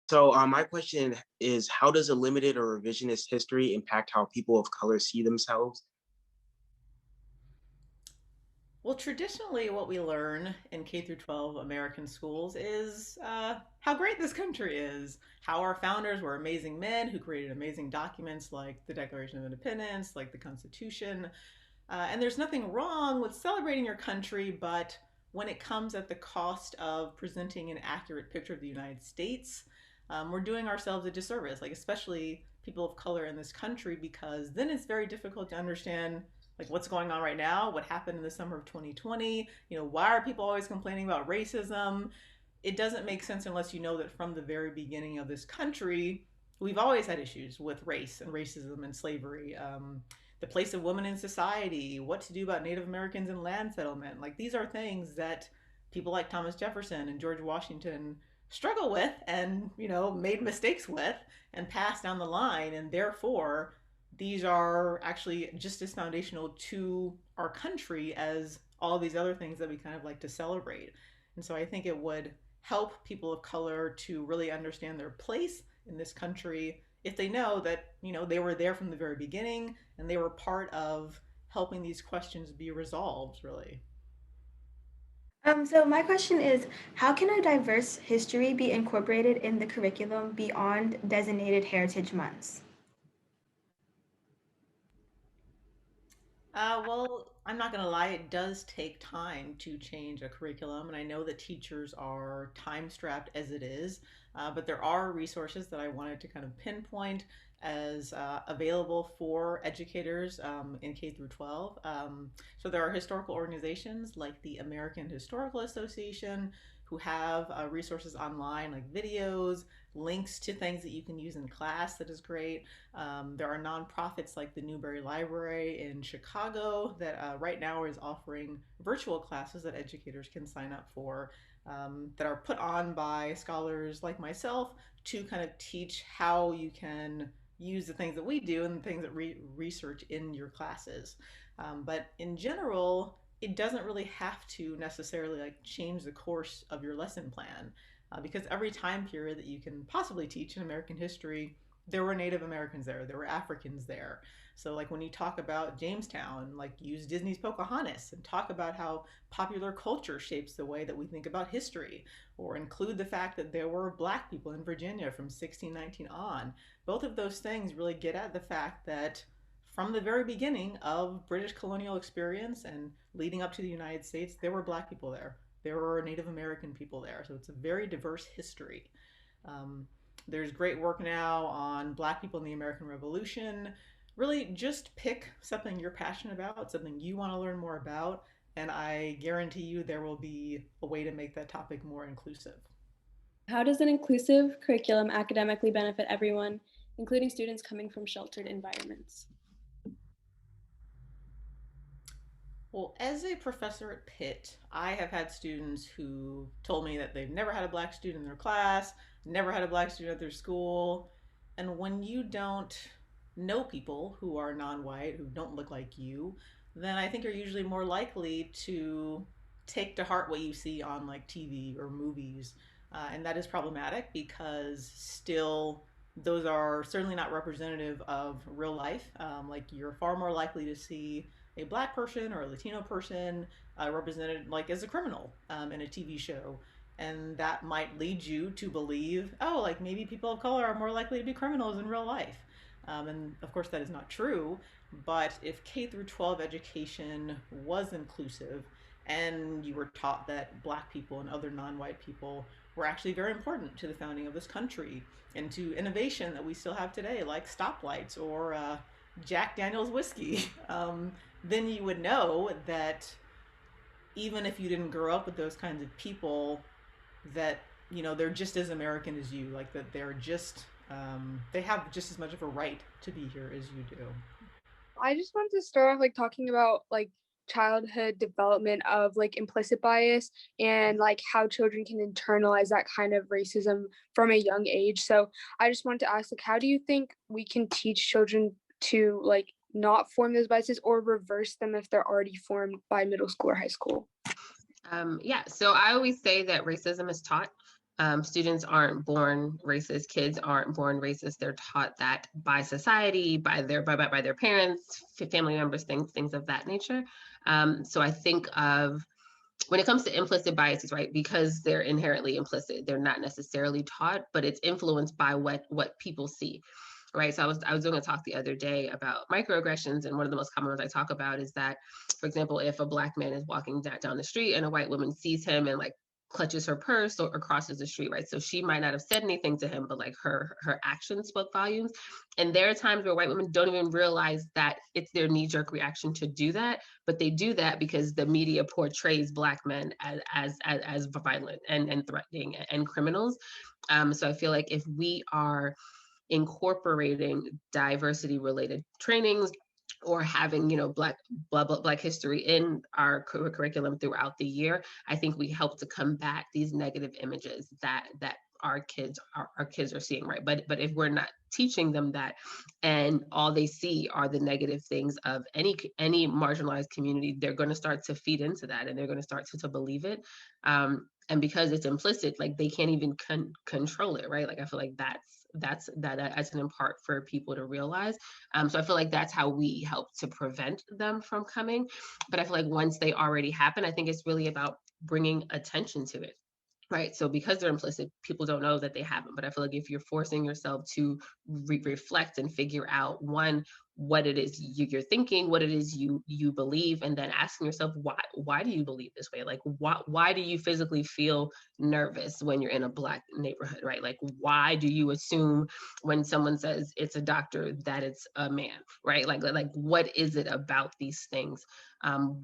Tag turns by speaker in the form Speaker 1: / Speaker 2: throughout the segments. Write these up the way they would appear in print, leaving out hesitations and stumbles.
Speaker 1: So my question is, how does a limited or revisionist history impact how people of color see themselves?
Speaker 2: Well, traditionally, what we learn in K through 12 American schools is how great this country is, how our founders were amazing men who created amazing documents like the Declaration of Independence, like the Constitution. And there's nothing wrong with celebrating your country, but when it comes at the cost of presenting an accurate picture of the United States, we're doing ourselves a disservice, like especially people of color in this country, because then it's very difficult to understand like what's going on right now, what happened in the summer of 2020, why are people always complaining about racism? It doesn't make sense unless you know that from the very beginning of this country, we've always had issues with race and racism and slavery. The place of women in society, what to do about Native Americans in land settlement. Like these are things that people like Thomas Jefferson and George Washington struggle with and, made mistakes with and passed down the line. And therefore, these are actually just as foundational to our country as all these other things that we kind of like to celebrate. And so I think it would help people of color to really understand their place in this country if they know that, they were there from the very beginning and they were part of helping these questions be resolved, really.
Speaker 3: So my question is, how can a diverse history be incorporated in the curriculum beyond designated heritage months?
Speaker 2: Well, I'm not going to lie, it does take time to change a curriculum. And I know that teachers are time strapped as it is, but there are resources that I wanted to kind of pinpoint as available for educators in K through 12. So there are historical organizations like the American Historical Association who have resources online like videos, links to things that you can use in class that is great. There are nonprofits like the Newberry Library in Chicago that right now is offering virtual classes that educators can sign up for that are put on by scholars like myself to kind of teach how you can use the things that we do and the things that research in your classes. But in general, it doesn't really have to necessarily like change the course of your lesson plan because every time period that you can possibly teach in American history, there were Native Americans there were Africans there. So like when you talk about Jamestown, like use Disney's Pocahontas and talk about how popular culture shapes the way that we think about history, or include the fact that there were black people in Virginia from 1619 on. Both of those things really get at the fact that from the very beginning of British colonial experience and leading up to the United States, there were black people there. There were Native American people there. So it's a very diverse history. Um, there's great work now on black people in the American Revolution. Really, just pick something you're passionate about, something you want to learn more about, and I guarantee you there will be a way to make that topic more inclusive.
Speaker 4: How does an inclusive curriculum academically benefit everyone, including students coming from sheltered environments?
Speaker 2: Well, as a professor at Pitt, I have had students who told me that they've never had a black student in their class, never had a black student at their school. And when you don't know people who are non white, who don't look like you, then I think you're usually more likely to take to heart what you see on like TV or movies. And that is problematic because still, those are certainly not representative of real life. Like, you're far more likely to see a black person or a Latino person represented like as a criminal in a TV show. And that might lead you to believe, oh, like maybe people of color are more likely to be criminals in real life. And of course, that is not true. But if K through 12 education was inclusive and you were taught that black people and other non white people were actually very important to the founding of this country and to innovation that we still have today, like stoplights or Jack Daniels whiskey, then you would know that even if you didn't grow up with those kinds of people, that they're just as American as you, like that they're just they have just as much of a right to be here as you do.
Speaker 5: I just wanted to start off like talking about like childhood development of like implicit bias and like how children can internalize that kind of racism from a young age. So I just wanted to ask, like, how do you think we can teach children to like not form those biases or reverse them if they're already formed by middle school or high school?
Speaker 6: Yeah, so I always say that racism is taught. Students aren't born racist. Kids aren't born racist. They're taught that by society, by their parents, family members, things of that nature. So I think of, when it comes to implicit biases, right? Because they're inherently implicit, they're not necessarily taught, but it's influenced by what people see. Right. So I was doing a talk the other day about microaggressions, and one of the most common ones I talk about is that, for example, if a Black man is walking down the street and a white woman sees him and like clutches her purse or crosses the street, right? So she might not have said anything to him, but like her actions spoke volumes. And there are times where white women don't even realize that it's their knee-jerk reaction to do that, but they do that because the media portrays Black men as violent and threatening and criminals. So I feel like if we are incorporating diversity related trainings or having, black history in our curriculum throughout the year, I think we help to combat these negative images that our kids are seeing, right? But if we're not teaching them that, and all they see are the negative things of any marginalized community, they're going to start to feed into that, and they're going to start to believe it. And because it's implicit, like they can't even control it, right? Like I feel like that's an impart for people to realize. So I feel like that's how we help to prevent them from coming. But I feel like once they already happen, I think it's really about bringing attention to it. Right. So because they're implicit, people don't know that they haven't. But I feel like if you're forcing yourself to reflect and figure out, one, what it is you're thinking, what it is you believe, and then asking yourself, why do you believe this way? Like, why do you physically feel nervous when you're in a Black neighborhood, right? Like, why do you assume when someone says it's a doctor that it's a man, right? Like what is it about these things?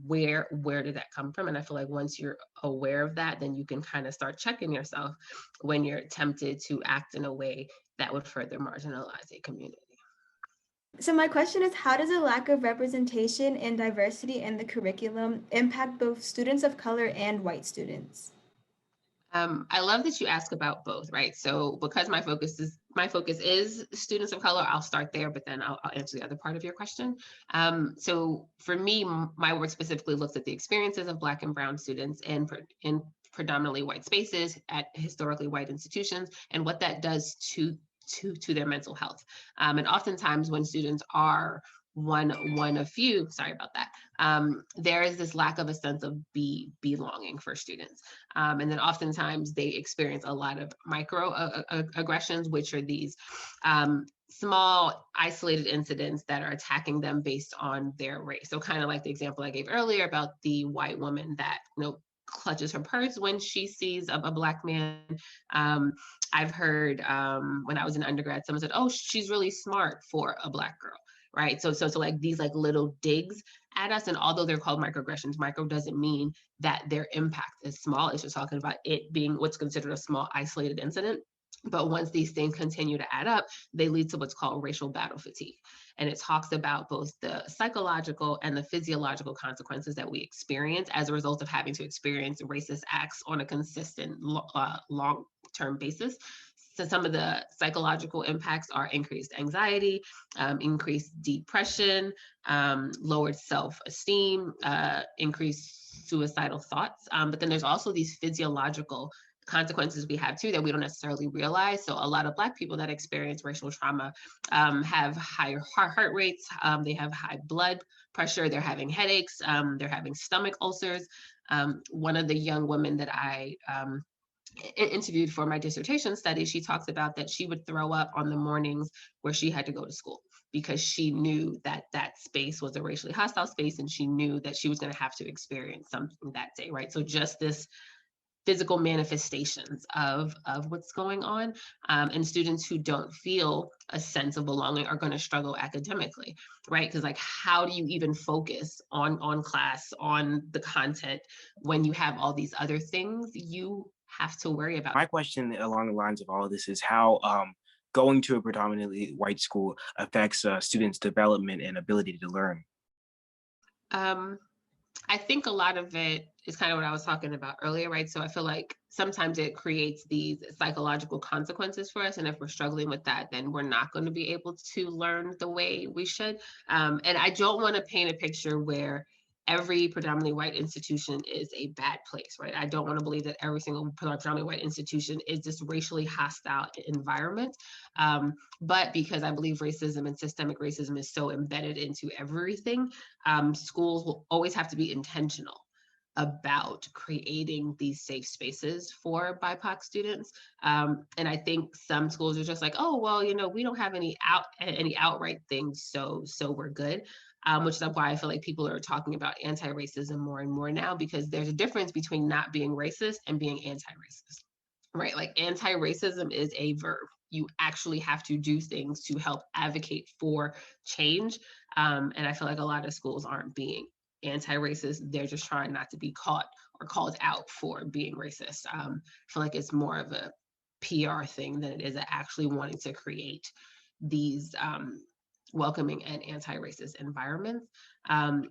Speaker 6: Where did that come from? And I feel like once you're aware of that, then you can kind of start checking yourself when you're tempted to act in a way that would further marginalize a community.
Speaker 3: So my question is, how does a lack of representation and diversity in the curriculum impact both students of color and white students?
Speaker 6: I love that you ask about both, right? So because my focus is students of color, I'll start there, but then I'll answer the other part of your question. So for me, my work specifically looks at the experiences of Black and Brown students in predominantly white spaces at historically white institutions, and what that does to their mental health. And oftentimes when students are one of few, sorry about that, there is this lack of a sense of belonging for students. And then oftentimes they experience a lot of microaggressions, which are these small isolated incidents that are attacking them based on their race. So kind of like the example I gave earlier about the white woman that, clutches her purse when she sees a Black man. I've heard when I was in undergrad, someone said, "Oh, she's really smart for a Black girl." Right. So like these like little digs at us. And although they're called microaggressions, micro doesn't mean that their impact is small. It's just talking about it being what's considered a small isolated incident. But once these things continue to add up, they lead to what's called racial battle fatigue. And it talks about both the psychological and the physiological consequences that we experience as a result of having to experience racist acts on a consistent long-term basis. So some of the psychological impacts are increased anxiety, increased depression, lowered self-esteem, increased suicidal thoughts. But then there's also these physiological consequences we have too that we don't necessarily realize. So a lot of Black people that experience racial trauma have higher heart rates, they have high blood pressure, they're having headaches, they're having stomach ulcers. One of the young women that I interviewed for my dissertation study, she talks about that she would throw up on the mornings where she had to go to school because she knew that that space was a racially hostile space, and she knew that she was going to have to experience something that day, right? So just this physical manifestations of what's going on, and students who don't feel a sense of belonging are going to struggle academically, right? Because like, how do you even focus on class, on the content, when you have all these other things you have to worry about?
Speaker 1: My question along the lines of all of this is how going to a predominantly white school affects students' development and ability to learn.
Speaker 6: I think a lot of it is kind of what I was talking about earlier, right? So I feel like sometimes it creates these psychological consequences for us. And if we're struggling with that, then we're not going to be able to learn the way we should. And I don't want to paint a picture where every predominantly white institution is a bad place, right? I don't want to believe that every single predominantly white institution is this racially hostile environment. But because I believe racism and systemic racism is so embedded into everything, schools will always have to be intentional about creating these safe spaces for BIPOC students. And I think some schools are just like, oh, well, we don't have any outright things, so we're good. Which is why I feel like people are talking about anti-racism more and more now, because there's a difference between not being racist and being anti-racist, right? Like anti-racism is a verb. You actually have to do things to help advocate for change. And I feel like a lot of schools aren't being anti-racist. They're just trying not to be caught or called out for being racist. I feel like it's more of a PR thing than it is actually wanting to create these welcoming and anti-racist environments.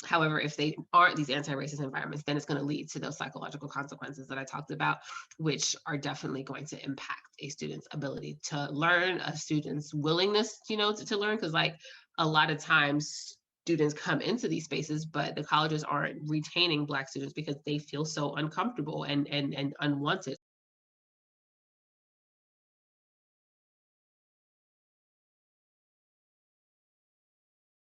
Speaker 6: However, if they aren't these anti-racist environments, then it's going to lead to those psychological consequences that I talked about, which are definitely going to impact a student's ability to learn, a student's willingness, to learn. Because like a lot of times students come into these spaces, but the colleges aren't retaining Black students because they feel so uncomfortable and unwanted.